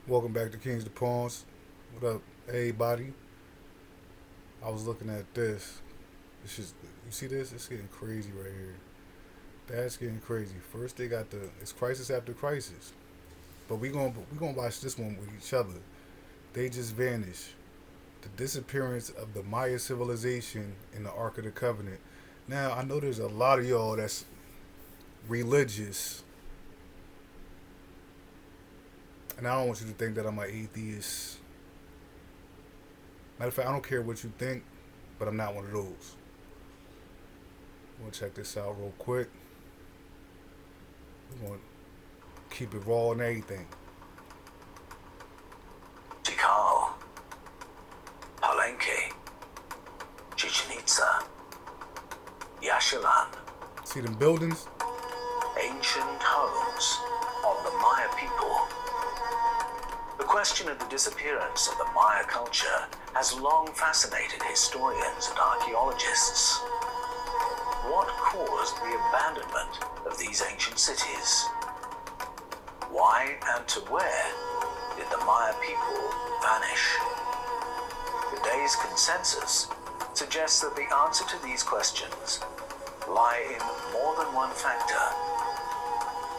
Welcome back to Kings to Pawns. What up, everybody? I was looking at this. You see this? It's getting crazy right here. That's getting crazy. First, they got it's crisis after crisis, but we gonna watch this one with each other. They just vanished. The disappearance of the Maya civilization in the Ark of the Covenant. Now, I know there's a lot of y'all that's religious, and I don't want you to think that I'm an atheist. Matter of fact, I don't care what you think, but I'm not one of those. We'll check this out real quick. We're going to keep it raw and everything. Tikal, Palenque, Chichen Itza, Yaxchilan, See them buildings? ancient homes of the Maya people. The question of the disappearance of the Maya culture has long fascinated historians and archaeologists. What caused the abandonment of these ancient cities? Why and to where did the Maya people vanish? Today's consensus suggests that the answer to these questions lie in more than one factor: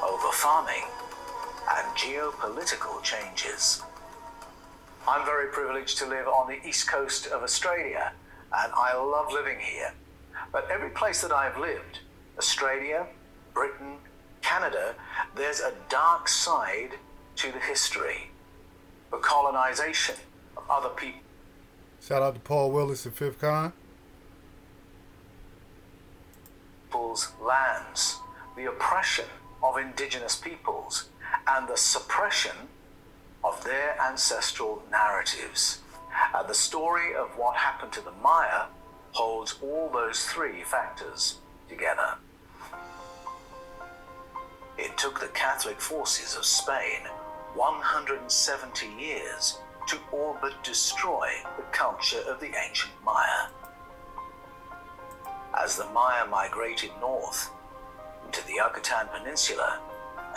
overfarming and geopolitical changes. I'm very privileged to live on the east coast of Australia, and I love living here. But every place that I've lived, Australia, Britain, Canada, there's a dark side to the history. The colonization of other Shout out to Paul Willis and Fifth Con. people's lands, the oppression of indigenous peoples, and the suppression of their ancestral narratives. And the story of what happened to the Maya holds all those three factors together. It took the Catholic forces of Spain 170 years to all but destroy the culture of the ancient Maya. As the Maya migrated north into the Yucatan Peninsula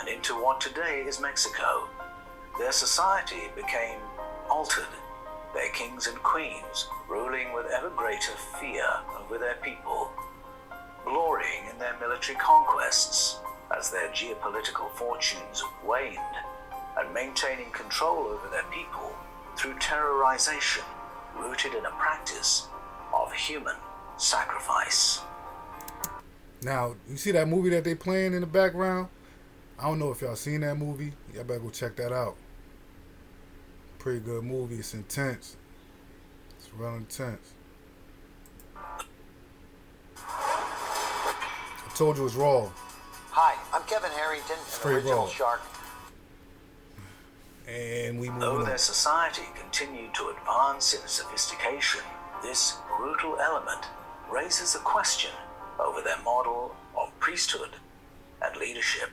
and into what today is Mexico, their society became altered, their kings and queens ruling with ever greater fear over their people, glorying in their military conquests as their geopolitical fortunes waned, and maintaining control over their people through terrorization rooted in a practice of human sacrifice. Now, you see that movie that they playing in the background? I don't know if y'all seen that movie. Y'all better go check that out. Pretty good movie. It's intense. It's real intense. I told you it was raw. Hi, I'm Kevin Harrington, an Straight original raw. shark. And we Though moving their on. society continued to advance in sophistication, this brutal element raises a question over their model of priesthood and leadership.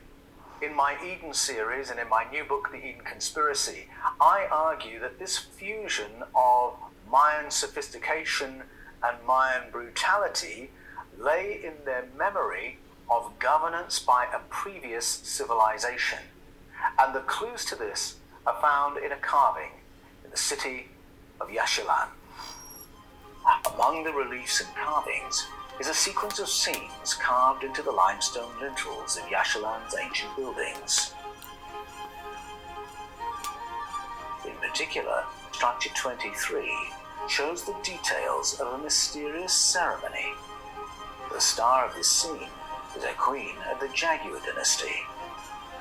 In my Eden series and in my new book, The Eden Conspiracy, I argue that this fusion of Mayan sophistication and Mayan brutality lay in their memory of governance by a previous civilization. And the clues to this are found in a carving in the city of Yaxchilan. Among the reliefs and carvings is a sequence of scenes carved into the limestone lintels of Yaxchilan's ancient buildings. In particular, structure 23 shows the details of a mysterious ceremony. The star of this scene is a queen of the Jaguar dynasty,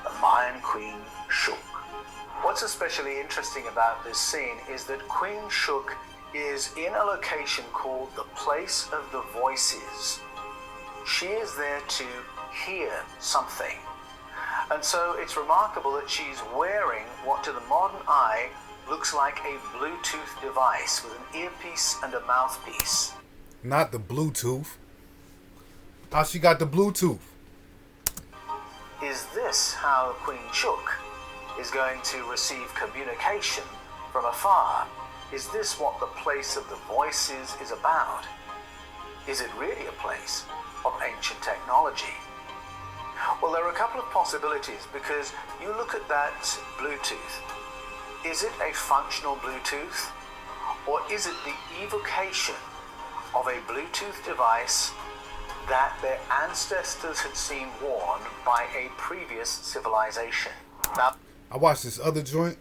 the Mayan queen Shuk. What's especially interesting about this scene is that Queen Shuk is in a location called the Place of the Voices. She is there to hear something. And so it's remarkable that she's wearing what to the modern eye looks like a Bluetooth device with an earpiece and a mouthpiece. Not the Bluetooth. How she got the Bluetooth? Is this how Queen Shuk is going to receive communication from afar? Is this what the Place of the Voices is about? Is it really a place of ancient technology? Well, there are a couple of possibilities, because you look at that Bluetooth, Is it a functional Bluetooth? Or is it the evocation of a Bluetooth device that their ancestors had seen worn by a previous civilization? Now, I watched this other joint.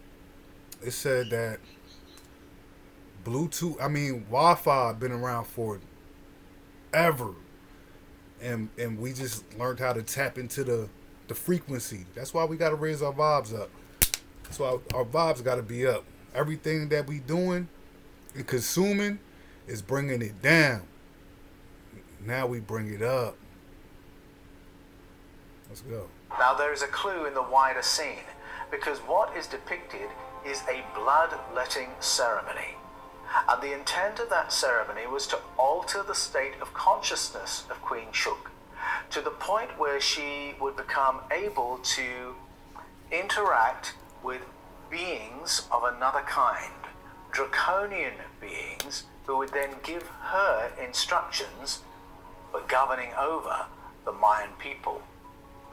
It said that Wi-Fi been around for ever. And we just learned how to tap into the frequency. That's why we got to raise our vibes up. That's why our vibes got to be up. Everything that we doing and consuming is bringing it down. Now we bring it up. Let's go. Now there is a clue in the wider scene, because what is depicted is a blood-letting ceremony. And the intent of that ceremony was to alter the state of consciousness of Queen Shuk to the point where she would become able to interact with beings of another kind, draconian beings who would then give her instructions for governing over the Mayan people.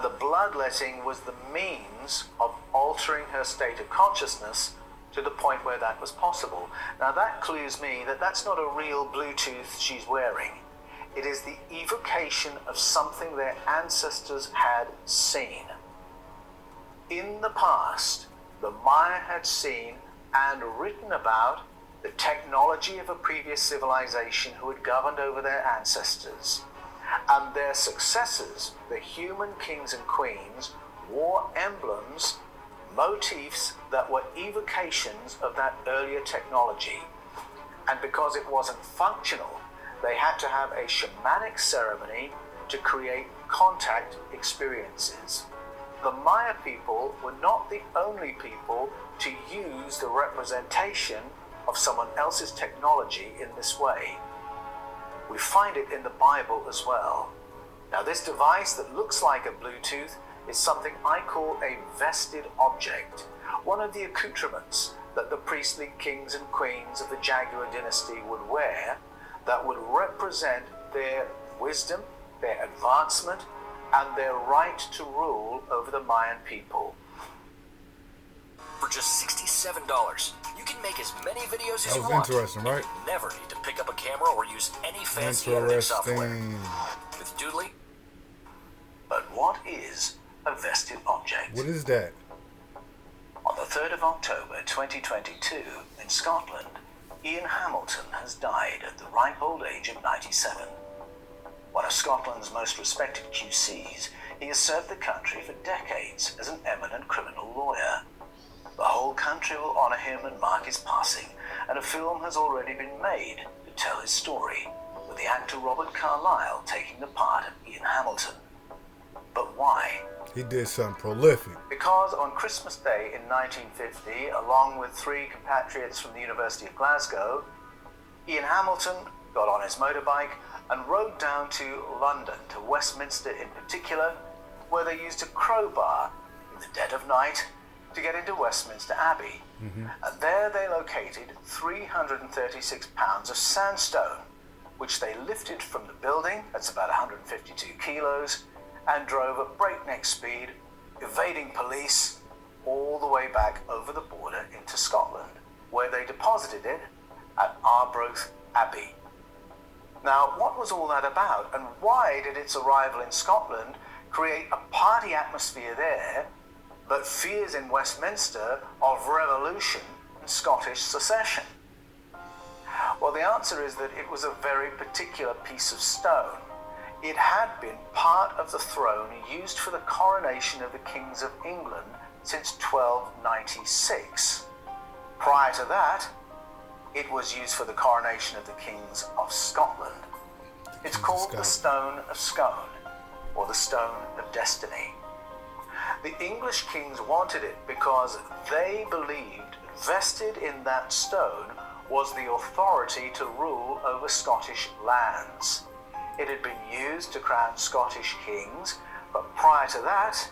The bloodletting was the means of altering her state of consciousness to the point where that was possible. Now that clues me that that's not a real Bluetooth she's wearing. It is the evocation of something their ancestors had seen. In the past, the Maya had seen and written about the technology of a previous civilization who had governed over their ancestors. And their successors, the human kings and queens, wore emblems, motifs that were evocations of that earlier technology. And because it wasn't functional, they had to have a shamanic ceremony to create contact experiences. The Maya people were not the only people to use the representation of someone else's technology in this way. We find it in the Bible as well. Now this device that looks like a Bluetooth is something I call a vested object, one of the accoutrements that the priestly kings and queens of the Jaguar dynasty would wear that would represent their wisdom, their advancement, and their right to rule over the Mayan people. For just $67, you can make as many videos as you want. That was interesting, right? You never need to pick up a camera or use any fancy editing software. With Doodly. But what is a vested object? What is that? On the 3rd of October 2022 in Scotland, Ian Hamilton has died at the ripe old age of 97. One of Scotland's most respected QCs, he has served the country for decades as an eminent criminal lawyer. The whole country will honour him and mark his passing, and a film has already been made to tell his story, with the actor Robert Carlyle taking the part of Ian Hamilton. But why? He did something prolific. Because on Christmas Day in 1950, along with 3 compatriots from the University of Glasgow, Ian Hamilton got on his motorbike and rode down to London, to Westminster in particular, where they used a crowbar in the dead of night to get into Westminster Abbey. And there they located 336 pounds of sandstone, which they lifted from the building, that's about 152 kilos, and drove at breakneck speed, evading police, all the way back over the border into Scotland, where they deposited it at Arbroath Abbey. Now, what was all that about, and why did its arrival in Scotland create a party atmosphere there, but fears in Westminster of revolution and Scottish secession? Well, the answer is that it was a very particular piece of stone. It had been part of the throne used for the coronation of the kings of England since 1296. Prior to that, it was used for the coronation of the kings of Scotland. It's called the Stone of Scone, or the Stone of Destiny. The English kings wanted it because they believed vested in that stone was the authority to rule over Scottish lands. It had been used to crown Scottish kings, but prior to that,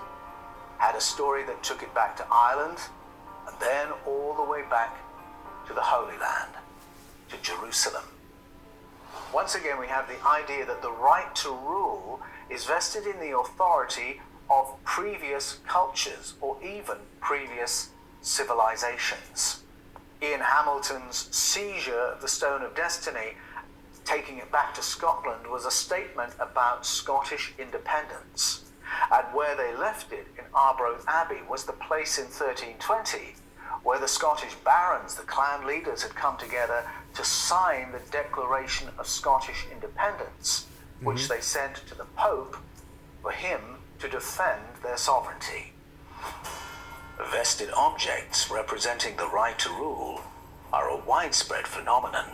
had a story that took it back to Ireland, and then all the way back to the Holy Land, to Jerusalem. Once again, we have the idea that the right to rule is vested in the authority of previous cultures or even previous civilizations. Ian Hamilton's seizure of the Stone of Destiny, taking it back to Scotland, was a statement about Scottish independence. And where they left it in Arbroath Abbey was the place in 1320 where the Scottish barons, the clan leaders, had come together to sign the Declaration of Scottish Independence, which they sent to the Pope for him to defend their sovereignty. Vested objects representing the right to rule are a widespread phenomenon.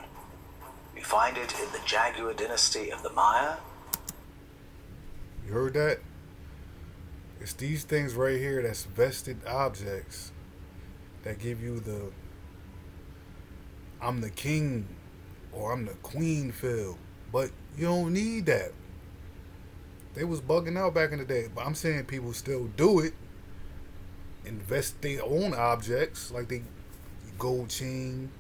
We find it in the Jaguar dynasty of the Maya. You heard that? It's these things right here that's vested objects that give you the I'm the king or I'm the queen feel. But you don't need that. They was bugging out back in the day. But I'm saying people still do it. Invest their own objects, like they gold chain.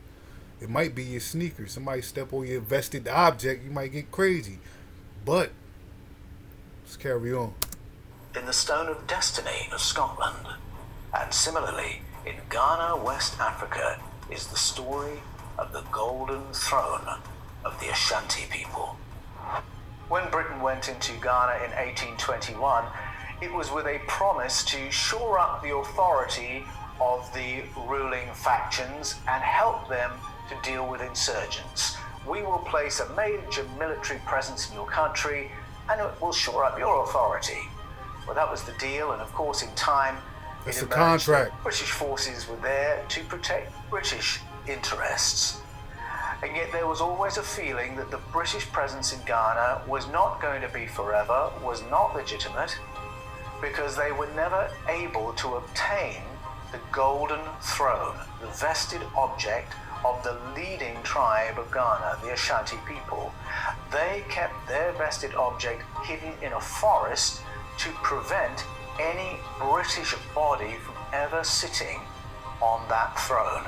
It might be your sneakers. Somebody step on your vested object, you might get crazy. But let's carry on. In the Stone of Destiny of Scotland, and similarly in Ghana, West Africa, is the story of the golden throne of the Ashanti people. When Britain went into Ghana in 1821, it was with a promise to shore up the authority of the ruling factions and help them to deal with insurgents. We will place a major military presence in your country and it will shore up your authority. Well, that was the deal, and of course in time That's it a emerged contract. that British forces were there to protect British interests. And yet there was always a feeling that the British presence in Ghana was not going to be forever, was not legitimate, because they were never able to obtain the golden throne, the vested object of the leading tribe of Ghana, the Ashanti people. They kept their vested object hidden in a forest to prevent any British body from ever sitting on that throne.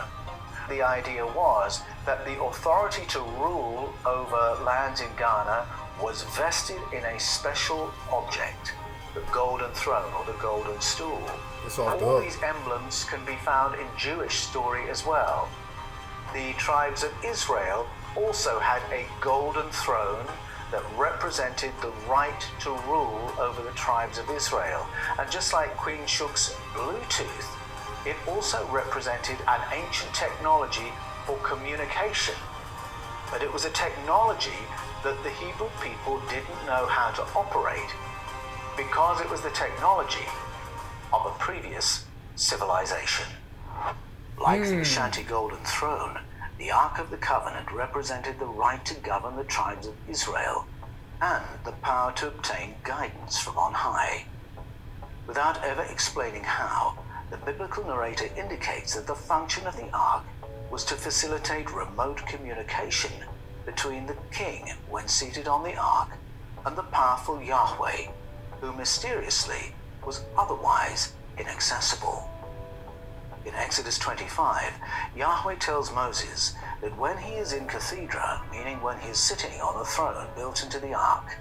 The idea was that the authority to rule over lands in Ghana was vested in a special object, the golden throne or the golden stool. All these emblems can be found in Jewish story as well. The tribes of Israel also had a golden throne that represented the right to rule over the tribes of Israel. And just like Queen Shuk's Bluetooth, it also represented an ancient technology for communication. But it was a technology that the Hebrew people didn't know how to operate because it was the technology of a previous civilization. Like the Ashanti Golden Throne, the Ark of the Covenant represented the right to govern the tribes of Israel and the power to obtain guidance from on high. Without ever explaining how, the biblical narrator indicates that the function of the Ark was to facilitate remote communication between the king when seated on the Ark and the powerful Yahweh, who mysteriously was otherwise inaccessible. In Exodus 25, Yahweh tells Moses that when he is in cathedra, meaning when he is sitting on the throne built into the ark,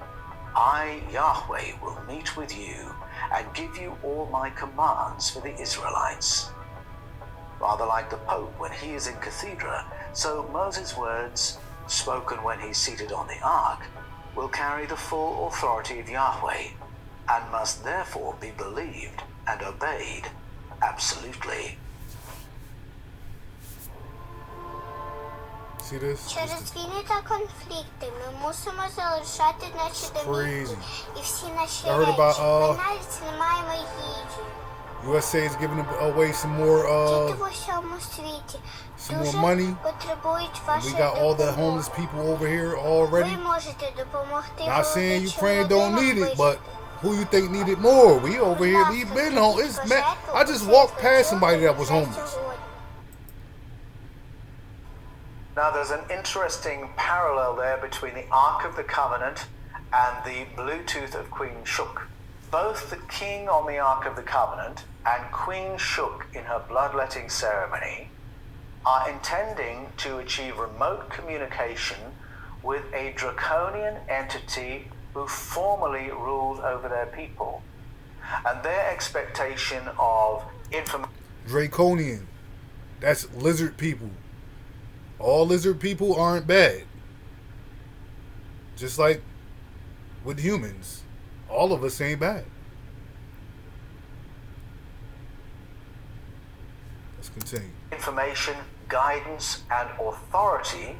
I, Yahweh, will meet with you and give you all my commands for the Israelites. Rather like the Pope when he is in cathedra, so Moses' words, spoken when he's seated on the ark, will carry the full authority of Yahweh and must therefore be believed and obeyed absolutely. See this? Через війни та конфлікти ми мусимо залишати наші домівки і всі наші речі. Ми навіть не маємо їжі. USA is giving away some more money. We got all the homeless people over here already. Not saying Ukraine don't need it, but who you think needed more? We over here, we've been homeless. I just walked past somebody that was homeless. Now there's an interesting parallel there between the Ark of the Covenant and the Bluetooth of Queen Shuk. Both the king on the Ark of the Covenant and Queen Shuk in her bloodletting ceremony are intending to achieve remote communication with a draconian entity who formerly ruled over their people. And their expectation of information... Draconian. That's lizard people. All lizard people aren't bad. Just like with humans. All of us ain't bad. Let's continue. Information, guidance, and authority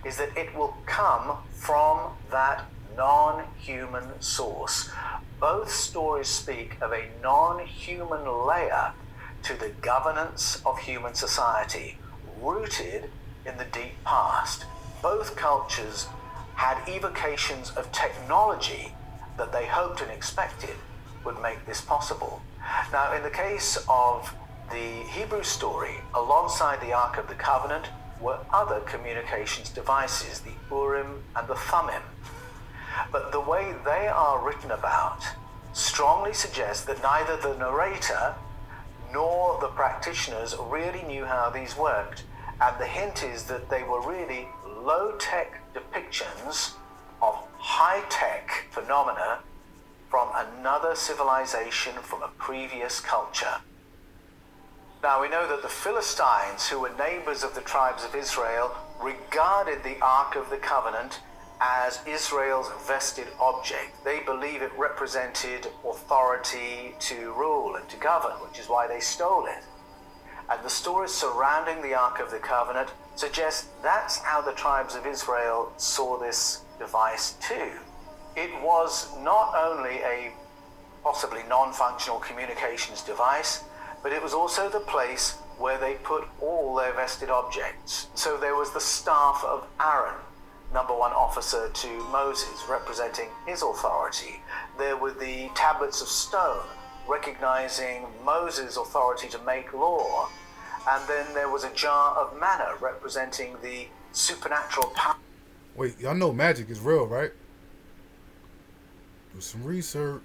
is that it will come from that non-human source. Both stories speak of a non-human layer to the governance of human society, rooted in the deep past. Both cultures had evocations of technology that they hoped and expected would make this possible. Now, in the case of the Hebrew story, alongside the Ark of the Covenant were other communications devices, the Urim and the Thummim. But the way they are written about strongly suggests that neither the narrator nor the practitioners really knew how these worked. And the hint is that they were really low-tech depictions of high-tech phenomena from another civilization, from a previous culture. Now, we know that the Philistines, who were neighbors of the tribes of Israel, regarded the Ark of the Covenant as Israel's vested object. They believe it represented authority to rule and to govern, which is why they stole it. And the stories surrounding the Ark of the Covenant suggest that's how the tribes of Israel saw this device too. It was not only a possibly non-functional communications device, but it was also the place where they put all their vested objects. So there was the staff of Aaron, number one officer to Moses, representing his authority. There were the tablets of stone, recognizing Moses' authority to make law. And then there was a jar of manna, representing the supernatural power. Wait, y'all know magic is real, right? Do some research.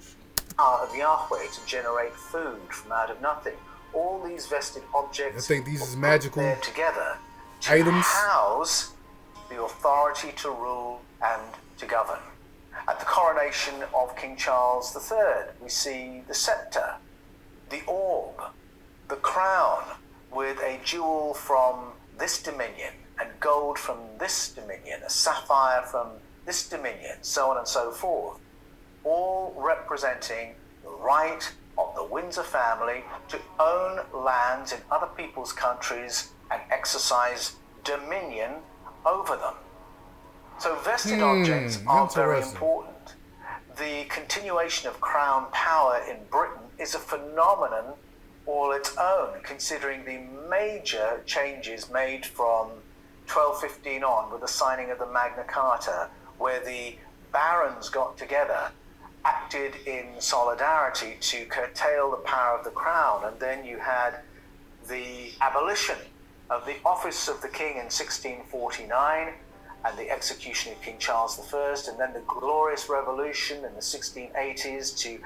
Of Yahweh to generate food from out of nothing. All these vested objects, I think these is magical there together to items. House the authority to rule and to govern. At the coronation of King Charles III, we see the scepter, the orb, the crown with a jewel from this dominion and gold from this dominion, a sapphire from this dominion, so on and so forth, all representing the right of the Windsor family to own lands in other people's countries and exercise dominion over them. So vested objects are very important. The continuation of crown power in Britain is a phenomenon all its own, considering the major changes made from 1215 on with the signing of the Magna Carta, where the barons got together, acted in solidarity to curtail the power of the crown, and then you had the abolition of the office of the king in 1649 and the execution of King Charles I, and then the glorious revolution in the 1680s to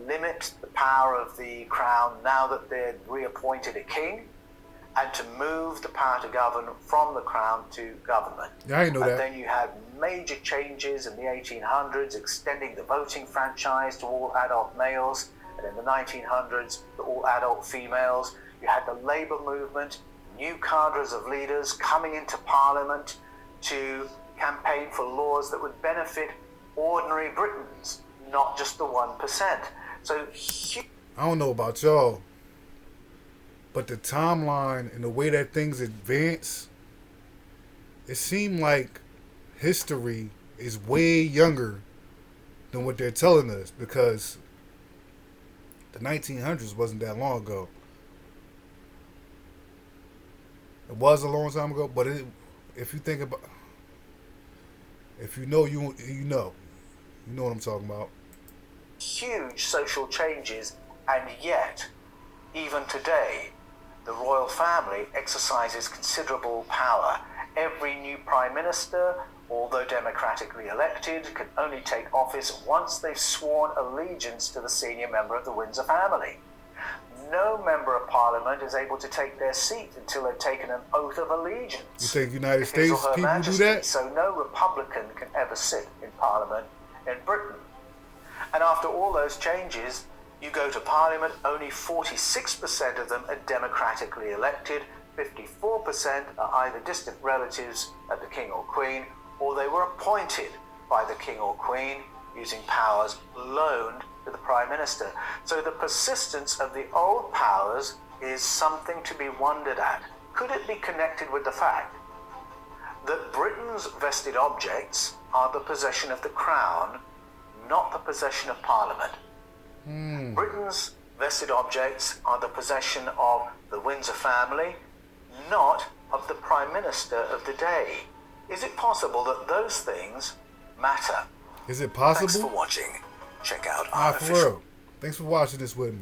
limit the power of the crown now that they'd reappointed a king, and to move the power to govern from the crown to government. Yeah, I know that. And then you had major changes in the 1800s, extending the voting franchise to all adult males, and in the 1900s to all adult females. You had the labour movement, new cadres of leaders coming into Parliament to campaign for laws that would benefit ordinary Britons, not just the 1%. So I don't know about y'all, but the timeline and the way that things advance, it seemed like history is way younger than what they're telling us, because the 1900s wasn't that long ago. It was a long time ago, but if you think about, if you know, you know what I'm talking about. Huge social changes, and yet, even today, the royal family exercises considerable power. Every new prime minister, although democratically elected, can only take office once they've sworn allegiance to the senior member of the Windsor family. No member of Parliament is able to take their seat until they've taken an oath of allegiance. You think United States people do that? So no Republican can ever sit in Parliament in Britain. And after all those changes, You go to Parliament, only 46% of them are democratically elected, 54% are either distant relatives of the King or Queen, or they were appointed by the King or Queen using powers loaned to the Prime Minister. So the persistence of the old powers is something to be wondered at. Could it be connected with the fact that Britain's vested objects are the possession of the Crown, not the possession of Parliament? Britain's vested objects are the possession of the Windsor family, not of the Prime Minister of the day. Is it possible that those things matter? Is it possible? Thanks for watching. Check out Ah, our for official... real. Thanks for watching this with me.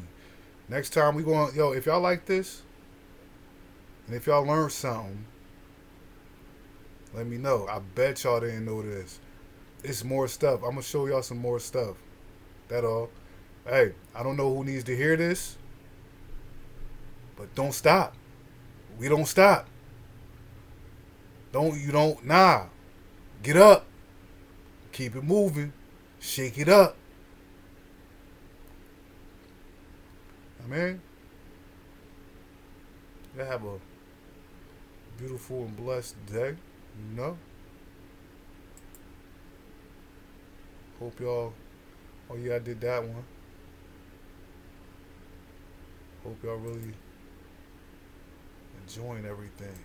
Next time we going, yo, if y'all like this, and if y'all learned something, let me know. I bet y'all didn't know this. It's more stuff. I'm going to show y'all some more stuff. That all. Hey, I don't know who needs to hear this, but don't stop. We don't stop. Nah. Get up. Keep it moving. Shake it up. I mean, you have a beautiful and blessed day, you know? Hope y'all, oh yeah, I did that one. Hope y'all really enjoying everything.